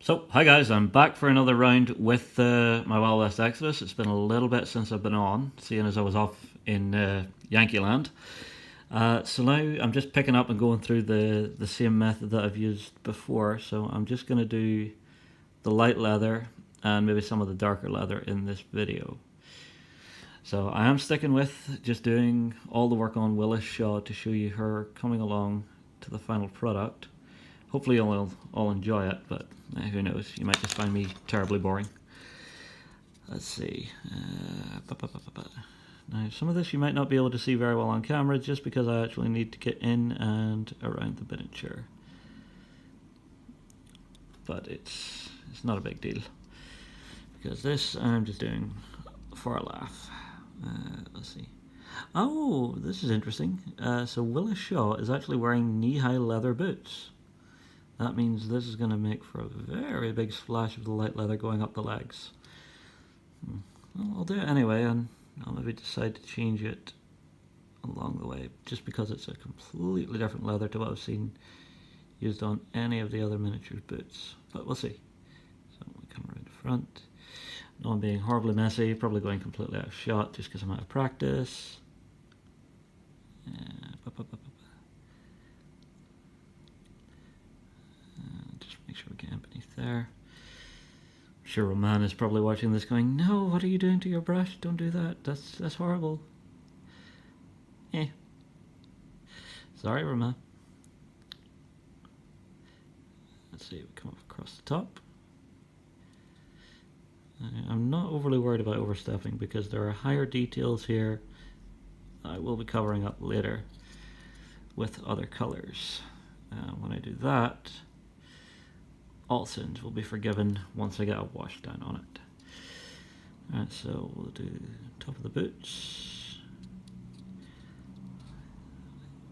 So, hi guys, I'm back for another round with my Wild West Exodus. It's been a little bit since I've been on, seeing as I was off in Yankee Land. So now I'm just picking up and going through the same method that I've used before. So I'm just going to do the light leather and maybe some of the darker leather in this video. So I am sticking with just doing all the work on Willis Shaw to show you her coming along to the final product. Hopefully you'll all enjoy it, but who knows, you might just find me terribly boring. Let's see. Now some of this you might not be able to see very well on camera just because I actually need to get in and around the miniature. But it's not a big deal, because this I'm just doing for a laugh. Let's see. Oh, this is interesting. So Willis Shaw is actually wearing knee-high leather boots. That means this is going to make for a very big splash of the light leather going up the legs. Well, I'll do it anyway, and I'll maybe decide to change it along the way, just because it's a completely different leather to what I've seen used on any of the other miniatures boots. But we'll see. So we come around the front. No, I'm being horribly messy, probably going completely out of shot just because I'm out of practice. Just make sure we get in beneath there. I'm sure Roman is probably watching this going, no, what are you doing to your brush? Don't do that. That's horrible. Sorry, Roman. Let's see, we come up across the top. I'm not overly worried about overstepping because there are higher details here I will be covering up later with other colors. When I do that, all sins will be forgiven once I get a wash down on it. Alright, so we'll do top of the boots.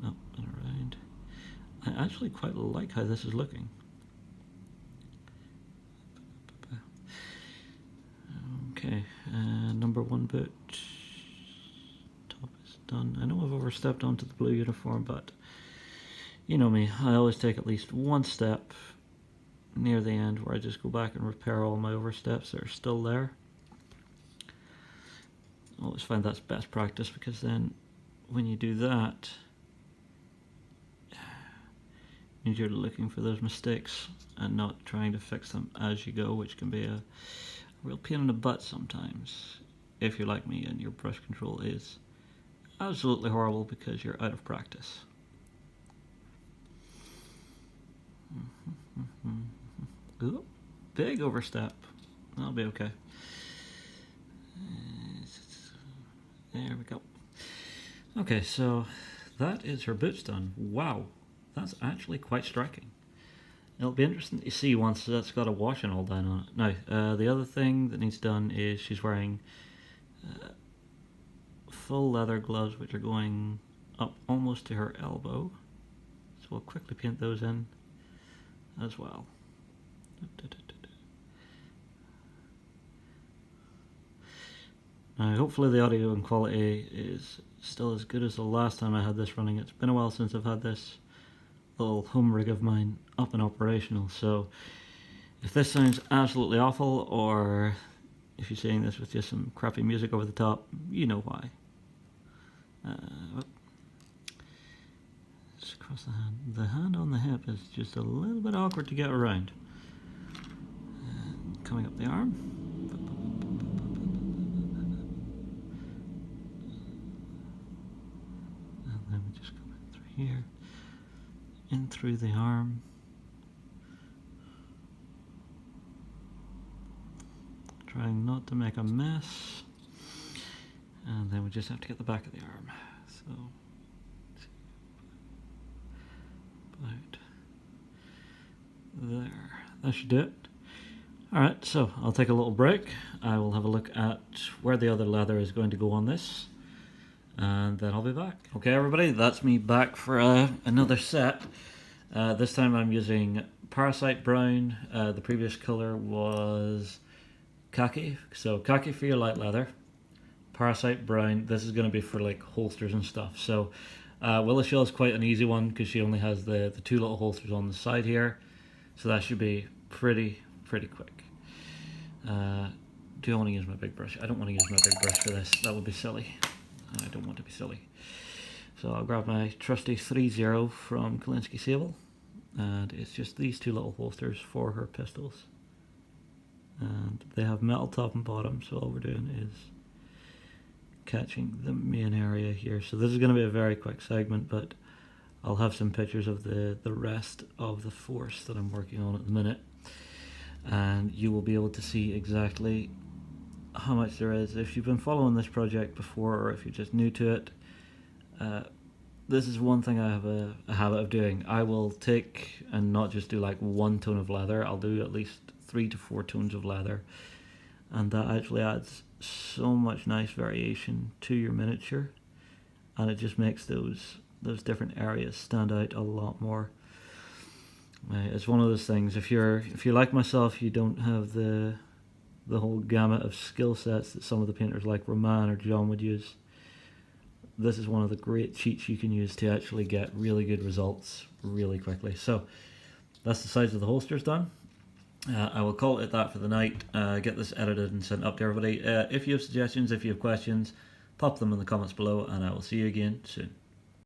Up and around. I actually quite like how this is looking. Okay, number one boot. Top is done. I know I've overstepped onto the blue uniform, but you know me, I always take at least one step near the end where I just go back and repair all my oversteps that are still there. I always find that's best practice, because then when you do that, it means you're looking for those mistakes and not trying to fix them as you go, which can be a real pain in the butt sometimes if you're like me and your brush control is absolutely horrible because you're out of practice. Ooh, big overstep. That'll be okay. There we go. Okay, so that is her boots done. Wow, that's actually quite striking. It'll be interesting to see once that's got a wash and all done on it. Now, the other thing that needs done is she's wearing full leather gloves, which are going up almost to her elbow. So we'll quickly paint those in as well. Now, hopefully the audio and quality is still as good as the last time I had this running. It's been a while since I've had this little home rig of mine up and operational, so if this sounds absolutely awful, or if you're seeing this with just some crappy music over the top, you know why. Just across the hand. The hand on the hip is just a little bit awkward to get around. Coming up the arm. And then we just go in through here. In through the arm. Trying not to make a mess. And then we just have to get the back of the arm. So, about there. That should do it. Alright, so I'll take a little break. I will have a look at where the other leather is going to go on this, and then I'll be back. Okay everybody, that's me back for another set. This time I'm using Parasite Brown. The previous colour was khaki, so khaki for your light leather, Parasite Brown. This is going to be for like holsters and stuff. So Willis Shaw is quite an easy one because she only has the two little holsters on the side here, so that should be pretty pretty quick. Do I want to use my big brush? I don't want to use my big brush for this. That would be silly. I don't want to be silly. So I'll grab my trusty 3-0 from Kolinsky Sable, and it's just these two little holsters for her pistols. And they have metal top and bottom, so all we're doing is catching the main area here. So this is going to be a very quick segment, but I'll have some pictures of the rest of the force that I'm working on at the minute, and you will be able to see exactly how much there is. If you've been following this project before, or if you're just new to it, this is one thing I have a habit of doing. I will take and not just do like one tone of leather, I'll do at least 3 to 4 tones of leather, and that actually adds so much nice variation to your miniature, and it just makes those different areas stand out a lot more. It's one of those things, if you're like myself, you don't have the whole gamut of skill sets that some of the painters like Roman or John would use. This is one of the great cheats you can use to actually get really good results really quickly. So that's the size of the holsters done. I will call it that for the night. Get this edited and sent up to everybody. If you have suggestions, if you have questions, pop them in the comments below, and I will see you again soon.